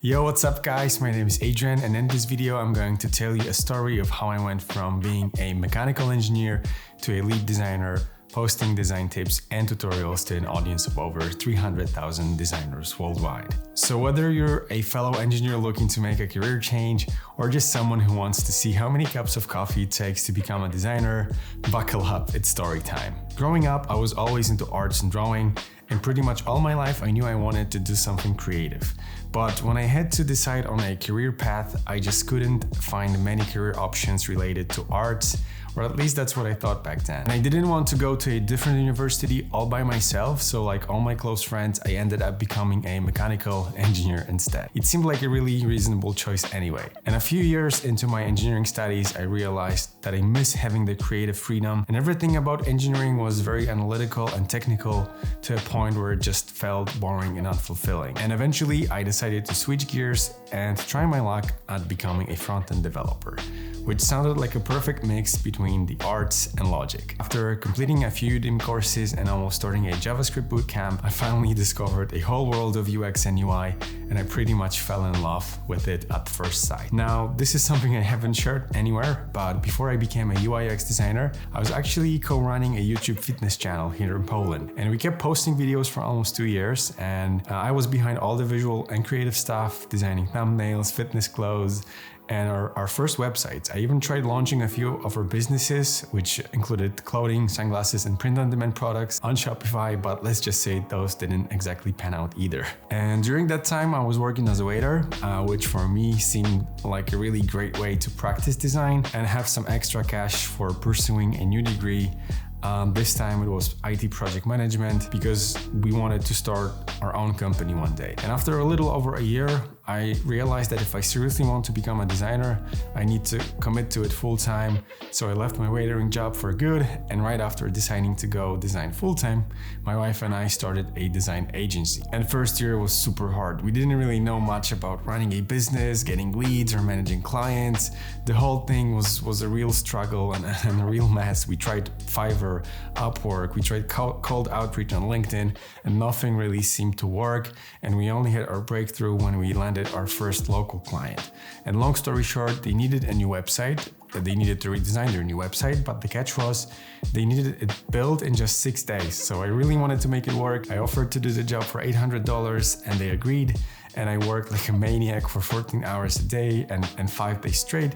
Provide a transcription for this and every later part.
Yo, what's up guys? My name is Adrian, and in this video I'm going to tell you a story of how I went from being a mechanical engineer to a lead designer, posting design tips and tutorials to an audience of over 300,000 designers worldwide. So whether you're a fellow engineer looking to make a career change or just someone who wants to see how many cups of coffee it takes to become a designer, buckle up, it's story time. Growing up, I was always into arts and drawing, and pretty much all my life I knew I wanted to do something creative. But when I had to decide on a career path, I just couldn't find many career options related to arts, or at least that's what I thought back then. And I didn't want to go to a different university all by myself, so like all my close friends, I ended up becoming a mechanical engineer instead. It seemed like a really reasonable choice anyway. And a few years into my engineering studies, I realized that I miss having the creative freedom, and everything about engineering was very analytical and technical to a point where it just felt boring and unfulfilling. And eventually I decided to switch gears and try my luck at becoming a front-end developer, which sounded like a perfect mix between the arts and logic. After completing a few Udemy courses and almost starting a JavaScript bootcamp, I finally discovered a whole world of UX and UI, and I pretty much fell in love with it at first sight. Now, this is something I haven't shared anywhere, but before I became a UI UX designer, I was actually co-running a YouTube fitness channel here in Poland, and we kept posting videos for almost 2 years, and I was behind all the visual and creative stuff, designing thumbnails, fitness clothes, and our first websites. I even tried launching a few of our businesses, which included clothing, sunglasses, and print-on-demand products on Shopify, but let's just say those didn't exactly pan out either. And during that time, I was working as a waiter, which for me seemed like a really great way to practice design and have some extra cash for pursuing a new degree. This time it was IT project management because we wanted to start our own company one day. And after a little over a year, I realized that if I seriously want to become a designer, I need to commit to it full time. So I left my waitering job for good, and right after deciding to go design full time, my wife and I started a design agency. And first year was super hard. We didn't really know much about running a business, getting leads, or managing clients. The whole thing was a real struggle and a real mess. We tried Fiverr, Upwork, we tried cold outreach on LinkedIn, and nothing really seemed to work. And we only had our breakthrough when we landed our first local client. And long story short, they needed a new website. They needed to redesign their new website, but the catch was they needed it built in just 6 days. So I really wanted to make it work. I offered to do the job for $800 and they agreed. And I worked like a maniac for 14 hours a day and 5 days straight.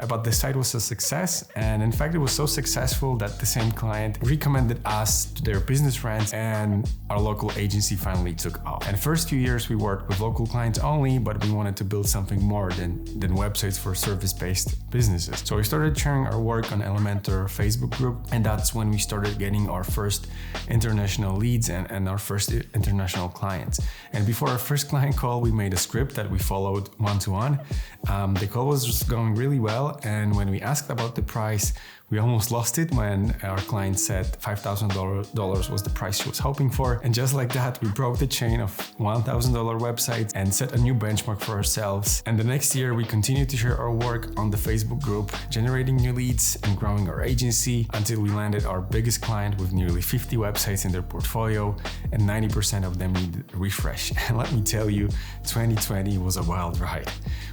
But the site was a success. And in fact, it was so successful that the same client recommended us to their business friends, and our local agency finally took off. And the first few years we worked with local clients only, but we wanted to build something more than websites for service-based businesses. So we started sharing our work on Elementor Facebook group, and that's when we started getting our first international leads and our first international clients. And before our first client call, we made a script that we followed one-to-one. The call was just going really well, and when we asked about the price, we almost lost it when our client said $5,000 was the price she was hoping for. And just like that, we broke the chain of $1,000 websites and set a new benchmark for ourselves. And the next year, we continued to share our work on the Facebook group, generating new leads and growing our agency until we landed our biggest client with nearly 50 websites in their portfolio, and 90% of them needed a refresh. And let me tell you, 2020 was a wild ride.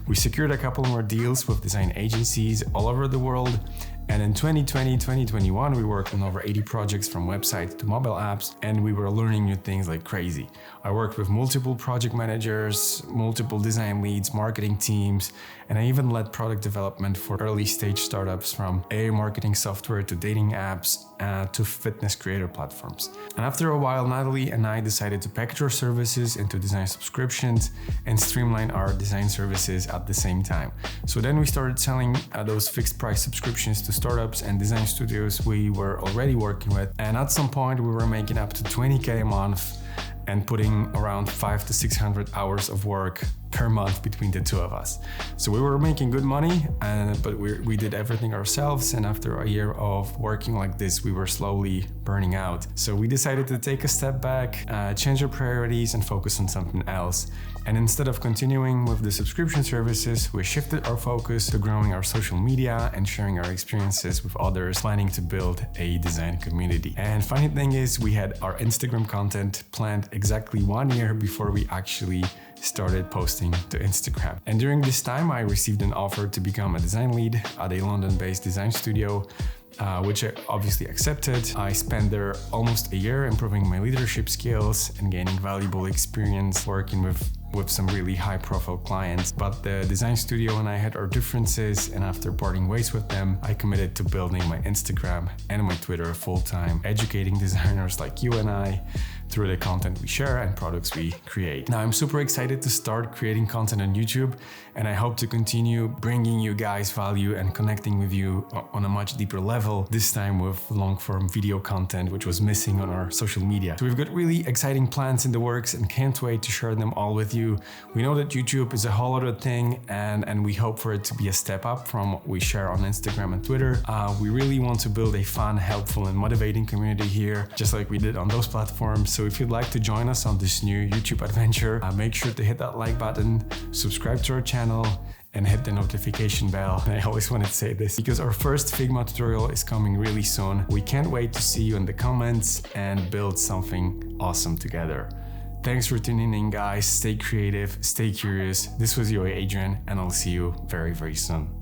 We secured a couple more deals with design agencies all over the world. And in 2020, 2021, we worked on over 80 projects from websites to mobile apps, and we were learning new things like crazy. I worked with multiple project managers, multiple design leads, marketing teams, and I even led product development for early stage startups from AI marketing software to dating apps to fitness creator platforms. And after a while, Natalie and I decided to package our services into design subscriptions and streamline our design services at the same time. So then we started selling those fixed price subscriptions to startups and design studios we were already working with. And at some point, we were making up to $20K a month and putting around 500 to 600 hours of work per month between the two of us. So we were making good money, but we did everything ourselves. And after a year of working like this, we were slowly burning out. So we decided to take a step back, change our priorities, and focus on something else. And instead of continuing with the subscription services, we shifted our focus to growing our social media and sharing our experiences with others, planning to build a design community. And funny thing is, we had our Instagram content planned exactly 1 year before we actually started posting to Instagram. And during this time, I received an offer to become a design lead at a London-based design studio, which I obviously accepted. I spent there almost a year improving my leadership skills and gaining valuable experience working with some really high-profile clients. But the design studio and I had our differences, and after parting ways with them, I committed to building my Instagram and my Twitter full-time, educating designers like you and I through the content we share and products we create. Now, I'm super excited to start creating content on YouTube, and I hope to continue bringing you guys value and connecting with you on a much deeper level, this time with long-form video content, which was missing on our social media. So we've got really exciting plans in the works and can't wait to share them all with you. We know that YouTube is a whole other thing, and we hope for it to be a step up from what we share on Instagram and Twitter. We really want to build a fun, helpful, and motivating community here, just like we did on those platforms. So if you'd like to join us on this new YouTube adventure, make sure to hit that like button, subscribe to our channel, and hit the notification bell. And I always wanted to say this because our first Figma tutorial is coming really soon. We can't wait to see you in the comments and build something awesome together. Thanks for tuning in, guys. Stay creative, stay curious. This was your Adrian, and I'll see you very, very soon.